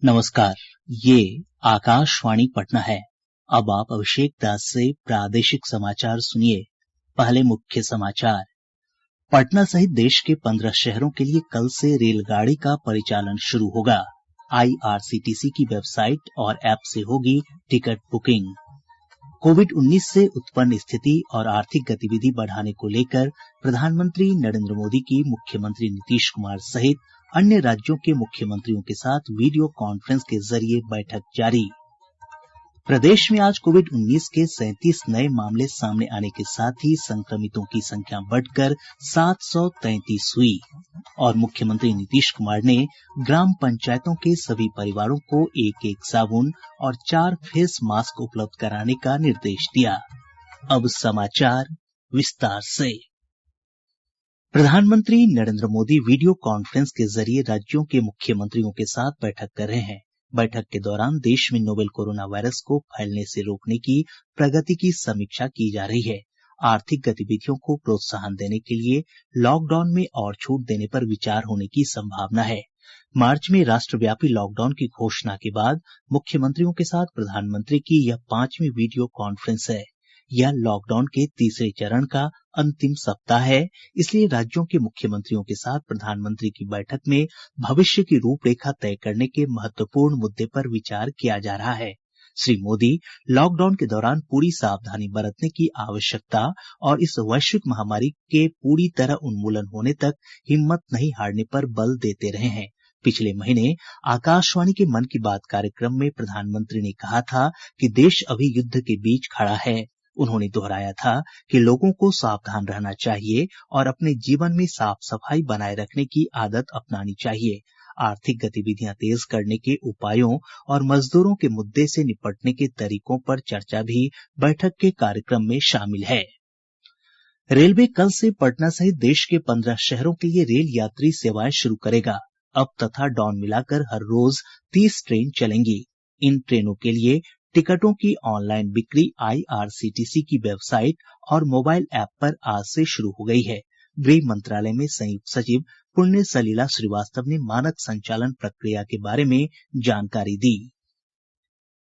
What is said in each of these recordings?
नमस्कार। ये आकाशवाणी पटना है। अब आप अभिषेक दास से प्रादेशिक समाचार सुनिए। पहले मुख्य समाचार। पटना सहित देश के 15 शहरों के लिए कल से रेलगाड़ी का परिचालन शुरू होगा। आईआरसीटीसी की वेबसाइट और ऐप से होगी टिकट बुकिंग। कोविड-19 से उत्पन्न स्थिति और आर्थिक गतिविधि बढ़ाने को लेकर प्रधानमंत्री नरेंद्र मोदी की मुख्यमंत्री नीतीश कुमार सहित अन्य राज्यों के मुख्यमंत्रियों के साथ वीडियो कॉन्फ्रेंस के जरिए बैठक जारी। प्रदेश में आज कोविड-19 के 37 नये मामले सामने आने के साथ ही संक्रमितों की संख्या बढ़कर 733 हुई और मुख्यमंत्री नीतीश कुमार ने ग्राम पंचायतों के सभी परिवारों को 1-1 साबुन और 4 फेस मास्क उपलब्ध कराने का निर्देश दिया। अब समाचार विस्तार से। प्रधानमंत्री नरेंद्र मोदी वीडियो कॉन्फ्रेंस के जरिए राज्यों के मुख्यमंत्रियों के साथ बैठक कर रहे हैं। बैठक के दौरान देश में नोवेल कोरोना वायरस को फैलने से रोकने की प्रगति की समीक्षा की जा रही है। आर्थिक गतिविधियों को प्रोत्साहन देने के लिए लॉकडाउन में और छूट देने पर विचार होने की संभावना है। मार्च में राष्ट्रव्यापी लॉकडाउन की घोषणा के बाद मुख्यमंत्रियों के साथ प्रधानमंत्री की यह 5वीं वीडियो कॉन्फ्रेंस है। यह लॉकडाउन के तीसरे चरण का अंतिम सप्ताह है, इसलिए राज्यों के मुख्यमंत्रियों के साथ प्रधानमंत्री की बैठक में भविष्य की रूपरेखा तय करने के महत्वपूर्ण मुद्दे पर विचार किया जा रहा है। श्री मोदी लॉकडाउन के दौरान पूरी सावधानी बरतने की आवश्यकता और इस वैश्विक महामारी के पूरी तरह उन्मूलन होने तक हिम्मत नहीं हारने पर बल देते रहे हैं। पिछले महीने आकाशवाणी के मन की बात कार्यक्रम में प्रधानमंत्री ने कहा था कि देश अभी युद्ध के बीच खड़ा है। उन्होंने दोहराया था कि लोगों को सावधान रहना चाहिए और अपने जीवन में साफ सफाई बनाए रखने की आदत अपनानी चाहिए। आर्थिक गतिविधियां तेज करने के उपायों और मजदूरों के मुद्दे से निपटने के तरीकों पर चर्चा भी बैठक के कार्यक्रम में शामिल है। रेलवे कल से पटना सहित देश के 15 शहरों के लिए रेल यात्री सेवाएं शुरू करेगा। अप तथा डाउन मिलाकर हर रोज 30 ट्रेन चलेंगी। इन ट्रेनों के लिए टिकटों की ऑनलाइन बिक्री आईआरसीटीसी की वेबसाइट और मोबाइल ऐप पर आज से शुरू हो गई है। गृह मंत्रालय में संयुक्त सचिव पुण्य सलिला श्रीवास्तव ने मानक संचालन प्रक्रिया के बारे में जानकारी दी।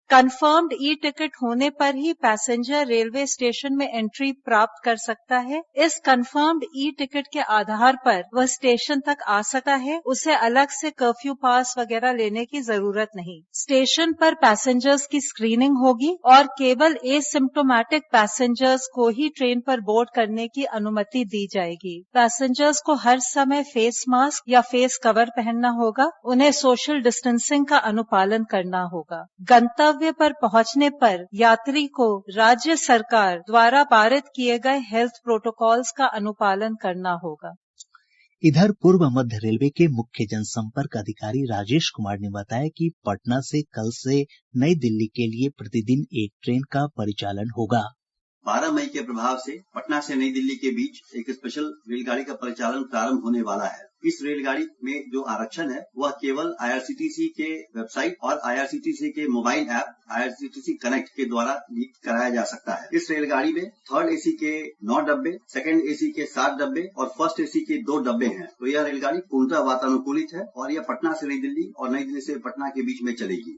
कंफर्म्ड ई टिकट होने पर ही पैसेंजर रेलवे स्टेशन में एंट्री प्राप्त कर सकता है। इस कंफर्म्ड ई टिकट के आधार पर वह स्टेशन तक आ सकता है। उसे अलग से कर्फ्यू पास वगैरह लेने की जरूरत नहीं। स्टेशन पर पैसेंजर्स की स्क्रीनिंग होगी और केवल एसिम्प्टोमेटिक पैसेंजर्स को ही ट्रेन पर बोर्ड करने की अनुमति दी जाएगी। पैसेंजर्स को हर समय फेस मास्क या फेस कवर पहनना होगा। उन्हें सोशल डिस्टेंसिंग का अनुपालन करना होगा। गंतव्य पर पहुंचने पर यात्री को राज्य सरकार द्वारा पारित किए गए हेल्थ प्रोटोकॉल्स का अनुपालन करना होगा। इधर पूर्व मध्य रेलवे के मुख्य जनसंपर्क अधिकारी राजेश कुमार ने बताया कि पटना से कल से नई दिल्ली के लिए प्रतिदिन एक ट्रेन का परिचालन होगा। 12 मई के प्रभाव से पटना से नई दिल्ली के बीच एक स्पेशल रेलगाड़ी का परिचालन प्रारंभ होने वाला है। इस रेलगाड़ी में जो आरक्षण है वह केवल आईआरसीटीसी के वेबसाइट और आईआरसीटीसी के मोबाइल ऐप आईआरसीटीसी कनेक्ट के द्वारा भी कराया जा सकता है। इस रेलगाड़ी में थर्ड एसी के 9 डब्बे, सेकंड एसी के 7 डब्बे और फर्स्ट एसी के 2 डब्बे हैं। तो यह रेलगाड़ी पूर्णतः वातानुकूलित है और यह पटना से नई दिल्ली और नई दिल्ली से पटना के बीच में चलेगी।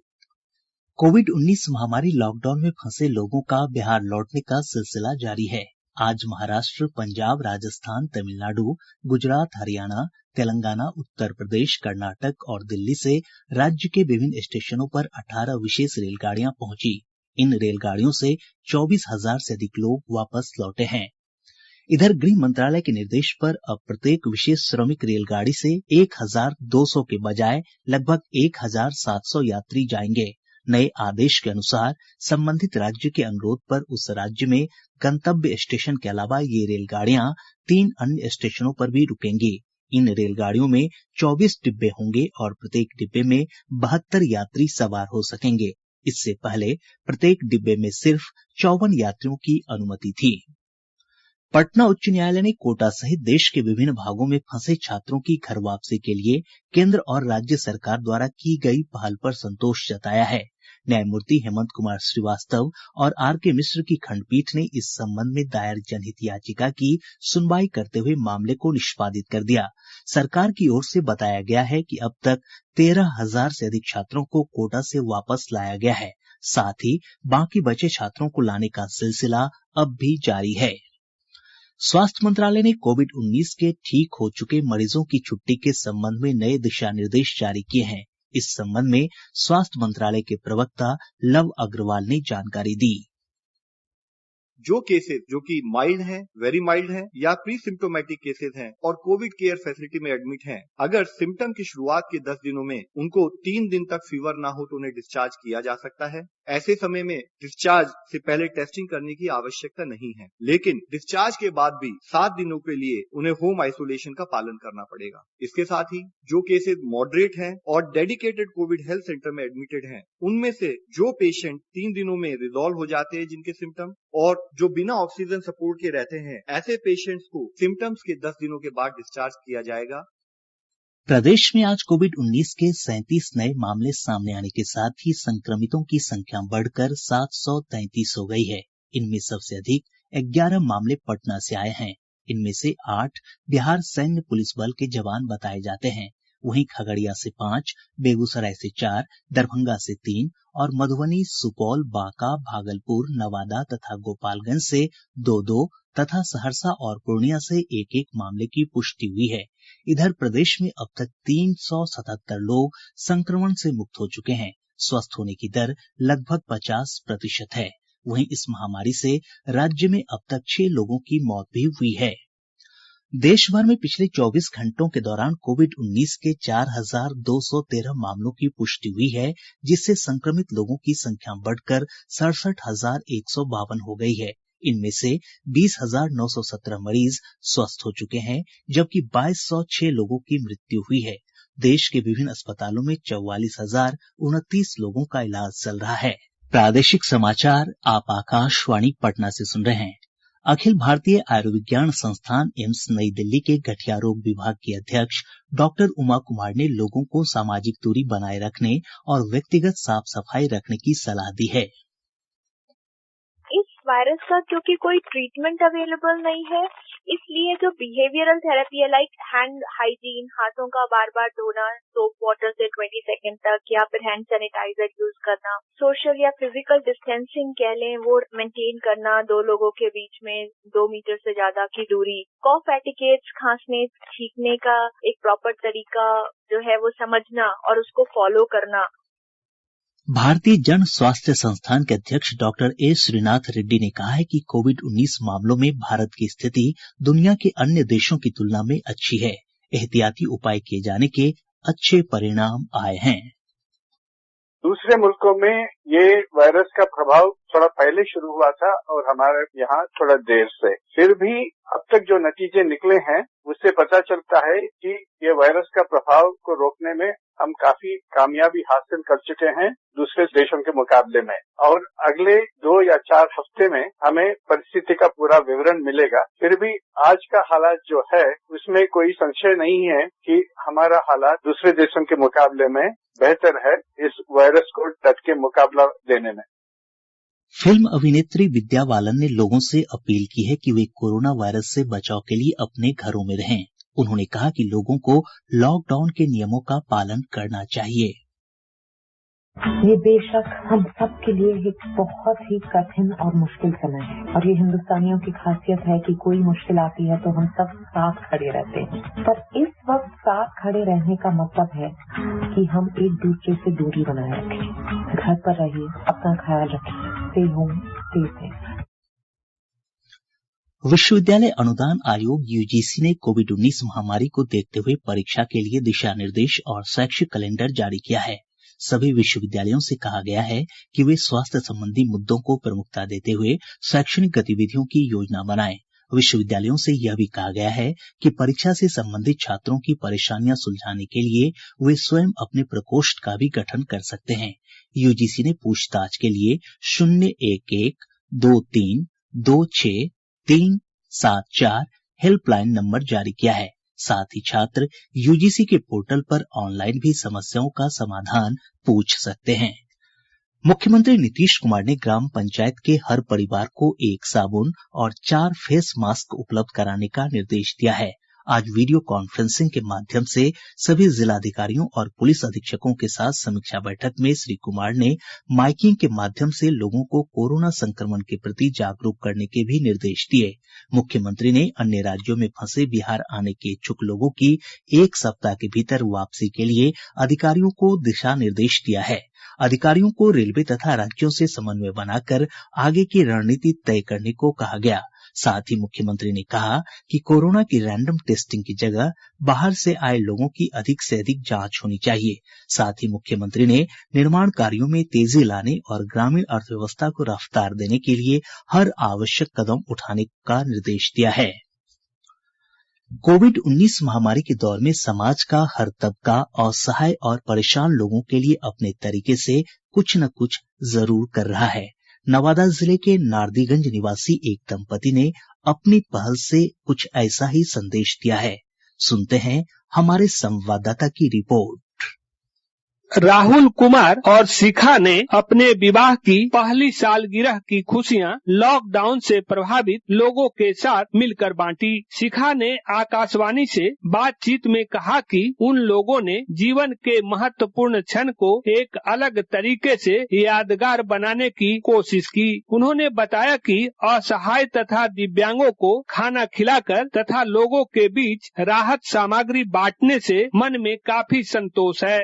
कोविड-19 महामारी लॉकडाउन में फंसे लोगों का बिहार लौटने का सिलसिला जारी है। आज महाराष्ट्र, पंजाब, राजस्थान, तमिलनाडु, गुजरात, हरियाणा, तेलंगाना, उत्तर प्रदेश, कर्नाटक और दिल्ली से राज्य के विभिन्न स्टेशनों पर 18 विशेष रेलगाड़ियां पहुंची। इन रेलगाड़ियों से 24,000 से अधिक लोग वापस लौटे हैं। इधर गृह मंत्रालय के निर्देश पर अब प्रत्येक विशेष श्रमिक रेलगाड़ी से 1,200 के बजाय लगभग 1,700 यात्री जाएंगे। नए आदेश के अनुसार संबंधित राज्य के अनुरोध पर उस राज्य में गंतव्य स्टेशन के अलावा ये रेलगाड़ियां 3 अन्य स्टेशनों पर भी रुकेंगी। इन रेलगाड़ियों में 24 डिब्बे होंगे और प्रत्येक डिब्बे में 72 यात्री सवार हो सकेंगे। इससे पहले प्रत्येक डिब्बे में सिर्फ 54 यात्रियों की अनुमति थी। पटना उच्च न्यायालय ने कोटा सहित देश के विभिन्न भागों में फंसे छात्रों की घर वापसी के लिए केंद्र और राज्य सरकार द्वारा की गई पहल पर संतोष जताया है। न्यायमूर्ति हेमंत कुमार श्रीवास्तव और आर.के. मिश्र की खंडपीठ ने इस संबंध में दायर जनहित याचिका की सुनवाई करते हुए मामले को निष्पादित कर दिया। सरकार की ओर से बताया गया है कि अब तक 13,000 से अधिक छात्रों को कोटा से वापस लाया गया है। साथ ही बाकी बचे छात्रों को लाने का सिलसिला अब भी जारी है। स्वास्थ्य मंत्रालय ने कोविड-19 के ठीक हो चुके मरीजों की छुट्टी के संबंध में नए दिशा निर्देश जारी किए हैं। इस संबंध में स्वास्थ्य मंत्रालय के प्रवक्ता लव अग्रवाल ने जानकारी दी। जो केसेस जो कि माइल्ड हैं, वेरी माइल्ड हैं या प्री सिम्टोमेटिक केसेस हैं और कोविड केयर फैसिलिटी में एडमिट हैं, अगर सिम्टम की शुरुआत के 10 दिनों में उनको 3 दिन तक फीवर ना हो तो उन्हें डिस्चार्ज किया जा सकता है। ऐसे समय में डिस्चार्ज से पहले टेस्टिंग करने की आवश्यकता नहीं है, लेकिन डिस्चार्ज के बाद भी 7 दिनों के लिए उन्हें होम आइसोलेशन का पालन करना पड़ेगा। इसके साथ ही जो केसेस मॉडरेट हैं और डेडिकेटेड कोविड हेल्थ सेंटर में एडमिटेड हैं, उनमें से जो पेशेंट 3 दिनों में रिजॉल्व हो जाते हैं जिनके सिम्टम और जो बिना ऑक्सीजन सपोर्ट के रहते हैं, ऐसे पेशेंट्स को सिम्टम्स के 10 दिनों के बाद डिस्चार्ज किया जाएगा। प्रदेश में आज कोविड-19 के 37 नए मामले सामने आने के साथ ही संक्रमितों की संख्या बढ़कर 733 हो गई है। इनमें सबसे अधिक 11 मामले पटना से आए हैं। इनमें से 8 बिहार सैन्य पुलिस बल के जवान बताए जाते हैं। वहीं खगड़िया से 5, बेगूसराय से 4, दरभंगा से 3 और मधुबनी, सुपौल, बांका, भागलपुर, नवादा तथा गोपालगंज से 2-2 तथा सहरसा और पूर्णिया से 1-1 मामले की पुष्टि हुई है। इधर प्रदेश में अब तक 377 लोग संक्रमण से मुक्त हो चुके हैं। स्वस्थ होने की दर लगभग 50% है। वहीं इस महामारी से राज्य में अब तक 6 लोगों की मौत भी हुई है। देश भर में पिछले 24 घंटों के दौरान कोविड-19 के 4,213 मामलों की पुष्टि हुई है, जिससे संक्रमित लोगों की संख्या बढ़कर 67,152 हो गई है। इनमें से 20,917 मरीज स्वस्थ हो चुके हैं, जबकि 2,206 लोगों की मृत्यु हुई है। देश के विभिन्न अस्पतालों में 44,029 लोगों का इलाज चल रहा है। प्रादेशिक समाचार आप आकाशवाणी पटना से सुन रहे हैं। अखिल भारतीय आयुर्विज्ञान संस्थान एम्स नई दिल्ली के गठिया रोग विभाग की अध्यक्ष डॉक्टर उमा कुमार ने लोगों को सामाजिक दूरी बनाए रखने और व्यक्तिगत साफ सफाई रखने की सलाह दी है। इस वायरस का क्योंकि कोई ट्रीटमेंट अवेलेबल नहीं है, इसलिए जो बिहेवियरल थेरेपी है लाइक हैंड हाइजीन, हाथों का बार बार धोना सोप वाटर से 20 सेकंड तक या फिर हैंड सैनिटाइजर यूज करना, सोशल या फिजिकल डिस्टेंसिंग कह लें वो मेंटेन करना, 2 लोगों के बीच में 2 मीटर से ज्यादा की दूरी, कॉफ एटिकेट्स, खांसने छींकने का एक प्रॉपर तरीका जो है वो समझना और उसको फॉलो करना। भारतीय जन स्वास्थ्य संस्थान के अध्यक्ष डॉक्टर ए श्रीनाथ रेड्डी ने कहा है कि कोविड-19 मामलों में भारत की स्थिति दुनिया के अन्य देशों की तुलना में अच्छी है। एहतियाती उपाय किए जाने के अच्छे परिणाम आए हैं। दूसरे मुल्कों में ये वायरस का प्रभाव थोड़ा पहले शुरू हुआ था और हमारे यहाँ थोड़ा देर से, फिर भी अब तक जो नतीजे निकले हैं उससे पता चलता है कि ये वायरस का प्रभाव को रोकने में हम काफी कामयाबी हासिल कर चुके हैं दूसरे देशों के मुकाबले में, और अगले 2 या 4 हफ्ते में हमें परिस्थिति का पूरा विवरण मिलेगा। फिर भी आज का हालात जो है उसमें कोई संशय नहीं है कि हमारा हालात दूसरे देशों के मुकाबले में बेहतर है इस वायरस को डट के मुकाबला देने में। फिल्म अभिनेत्री विद्या बालन ने लोगों से अपील की है कि वे कोरोना वायरस से बचाव के लिए अपने घरों में रहें। उन्होंने कहा कि लोगों को लॉकडाउन के नियमों का पालन करना चाहिए। ये बेशक हम सब के लिए एक बहुत ही कठिन और मुश्किल समय है, और ये हिंदुस्तानियों की खासियत है कि कोई मुश्किल आती है तो हम सब साथ खड़े रहते हैं। पर इस वक्त साथ खड़े रहने का मतलब है कि हम एक दूसरे से दूरी बनाए रखें, घर पर रहिए, अपना ख्याल रखें, स्टे होम, स्टे सेफ। विश्वविद्यालय अनुदान आयोग यूजीसी ने कोविड-19 महामारी को देखते हुए परीक्षा के लिए दिशा निर्देश और शैक्षिक कैलेंडर जारी किया है। सभी विश्वविद्यालयों से कहा गया है कि वे स्वास्थ्य संबंधी मुद्दों को प्रमुखता देते हुए शैक्षणिक गतिविधियों की योजना बनाएं। विश्वविद्यालयों से यह भी कहा गया है कि परीक्षा से संबंधित छात्रों की परेशानियां सुलझाने के लिए वे स्वयं अपने प्रकोष्ठ का भी गठन कर सकते हैं। यूजीसी ने पूछताछ के लिए 011-23-26-374 हेल्पलाइन नंबर जारी किया है। साथ ही छात्र यूजीसी के पोर्टल पर ऑनलाइन भी समस्याओं का समाधान पूछ सकते हैं। मुख्यमंत्री नीतीश कुमार ने ग्राम पंचायत के हर परिवार को 1 साबुन और 4 फेस मास्क उपलब्ध कराने का निर्देश दिया है। आज वीडियो कॉन्फ्रेंसिंग के माध्यम से सभी जिलाधिकारियों और पुलिस अधीक्षकों के साथ समीक्षा बैठक में श्री कुमार ने माइकिंग के माध्यम से लोगों को कोरोना संक्रमण के प्रति जागरूक करने के भी निर्देश दिए। मुख्यमंत्री ने अन्य राज्यों में फंसे बिहार आने के इच्छुक लोगों की 1 सप्ताह के भीतर वापसी के लिए अधिकारियों को दिशा निर्देश दिया है। अधिकारियों को रेलवे तथा राज्यों से समन्वय बनाकर आगे की रणनीति तय करने को कहा गया। साथ ही मुख्यमंत्री ने कहा कि कोरोना की रैंडम टेस्टिंग की जगह बाहर से आए लोगों की अधिक से अधिक जांच होनी चाहिए। साथ ही मुख्यमंत्री ने निर्माण कार्यों में तेजी लाने और ग्रामीण अर्थव्यवस्था को रफ्तार देने के लिए हर आवश्यक कदम उठाने का निर्देश दिया है। कोविड-19 महामारी के दौर में समाज का हर तबका असहाय और परेशान लोगों के लिए अपने तरीके से कुछ न कुछ जरूर कर रहा है। नवादा जिले के नारदीगंज निवासी एक दंपति ने अपनी पहल से कुछ ऐसा ही संदेश दिया है। सुनते हैं हमारे संवाददाता की रिपोर्ट। राहुल कुमार और शिखा ने अपने विवाह की पहली सालगिरह की खुशियां लॉकडाउन से प्रभावित लोगों के साथ मिलकर बांटी। शिखा ने आकाशवाणी से बातचीत में कहा कि उन लोगों ने जीवन के महत्वपूर्ण क्षण को एक अलग तरीके से यादगार बनाने की कोशिश की। उन्होंने बताया कि असहाय तथा दिव्यांगों को खाना खिलाकर तथा लोगों के बीच राहत सामग्री बांटने से मन में काफी संतोष है।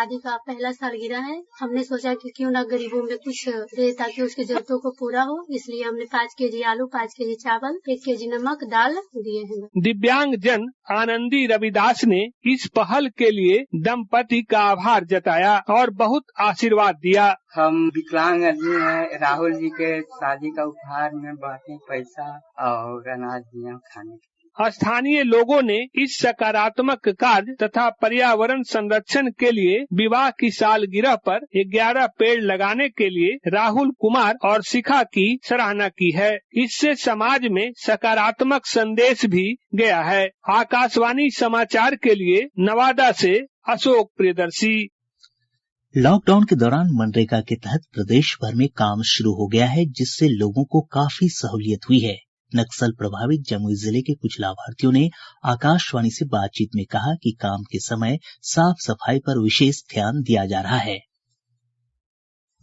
शादी का पहला सालगिरह है। हमने सोचा कि क्यों ना गरीबों में कुछ दे ताकि उसकी जरूरतों को पूरा हो, इसलिए हमने 5 केजी आलू, 5 केजी चावल, 1 केजी नमक, दाल दिए हैं। दिव्यांग जन आनंदी रविदास ने इस पहल के लिए दंपति का आभार जताया और बहुत आशीर्वाद दिया। हम विकलांग आदमी हैं, राहुल जी के शादी का उपहार में बांटे पैसा और अनाज दिया खाने के। स्थानीय लोगों ने इस सकारात्मक कार्य तथा पर्यावरण संरक्षण के लिए विवाह की सालगिरह पर 11 पेड़ लगाने के लिए राहुल कुमार और शिखा की सराहना की है। इससे समाज में सकारात्मक संदेश भी गया है। आकाशवाणी समाचार के लिए नवादा से अशोक प्रियदर्शी। लॉकडाउन के दौरान मनरेगा के तहत प्रदेश भर में काम शुरू हो गया है, जिससे लोगों को काफी सहूलियत हुई है। नक्सल प्रभावित जमुई जिले के कुछ लाभार्थियों ने आकाशवाणी से बातचीत में कहा कि काम के समय साफ सफाई पर विशेष ध्यान दिया जा रहा है।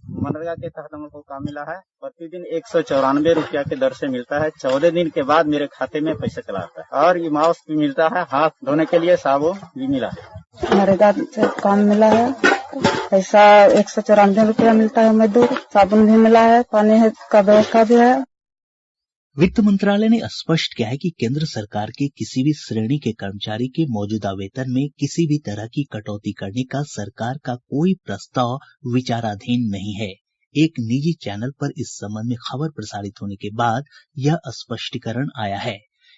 मनरेगा के तहत हमको काम मिला है। प्रतिदिन 194 रुपया के दर से मिलता है। 14 दिन के बाद मेरे खाते में पैसा चला आता है और ये मास्क भी मिलता है। हाथ धोने के लिए साबुन भी मिला है। मनरेगा से काम मिला है। पैसा 194 रुपया मिलता है। मजदूर साबुन भी मिला है। पानी का व्यवस्था भी है। वित्त मंत्रालय ने स्पष्ट किया है कि केंद्र सरकार के किसी भी श्रेणी के कर्मचारी के मौजूदा वेतन में किसी भी तरह की कटौती करने का सरकार का कोई प्रस्ताव विचाराधीन नहीं है। एक निजी चैनल पर इस संबंध में खबर प्रसारित होने के बाद यह स्पष्टीकरण आया है।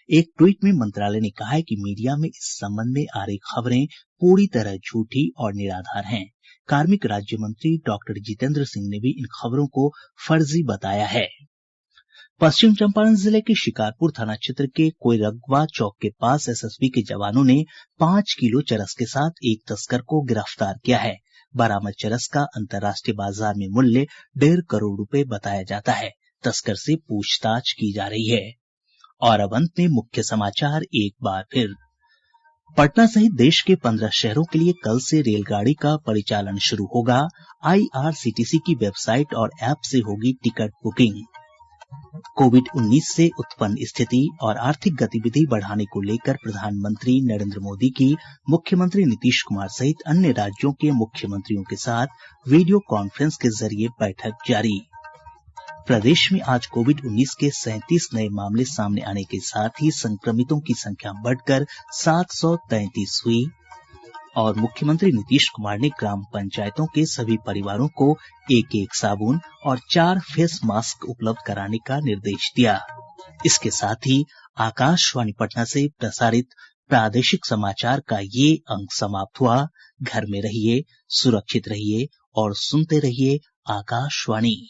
एक ट्वीट में मंत्रालय ने कहा है कि मीडिया में इस संबंध में आ रही खबरें पूरी तरह झूठी और निराधार हैं। कार्मिक राज्य मंत्री डॉक्टर जितेंद्र सिंह ने भी इन खबरों को फर्जी बताया है। पश्चिम चंपारण जिले के शिकारपुर थाना क्षेत्र के कोइरगवा चौक के पास एसएसबी के जवानों ने 5 किलो चरस के साथ एक तस्कर को गिरफ्तार किया है। बरामद चरस का अंतर्राष्ट्रीय बाजार में मूल्य 1.5 करोड़ रुपए बताया जाता है। तस्कर से पूछताछ की जा रही है। और अब अंत में मुख्य समाचार एक बार फिर। पटना सहित देश के 15 शहरों के लिए कल से रेलगाड़ी का परिचालन शुरू होगा। IRCTC की वेबसाइट और ऐप से होगी टिकट बुकिंग। कोविड-19 से उत्पन्न स्थिति और आर्थिक गतिविधि बढ़ाने को लेकर प्रधानमंत्री नरेंद्र मोदी की मुख्यमंत्री नीतीश कुमार सहित अन्य राज्यों के मुख्यमंत्रियों के साथ वीडियो कॉन्फ्रेंस के जरिए बैठक जारी। प्रदेश में आज कोविड-19 के 37 नए मामले सामने आने के साथ ही संक्रमितों की संख्या बढ़कर 733 हुई। और मुख्यमंत्री नीतीश कुमार ने ग्राम पंचायतों के सभी परिवारों को 1-1 साबुन और 4 फेस मास्क उपलब्ध कराने का निर्देश दिया। इसके साथ ही आकाशवाणी पटना से प्रसारित प्रादेशिक समाचार का ये अंक समाप्त हुआ। घर में रहिए, सुरक्षित रहिए और सुनते रहिए आकाशवाणी।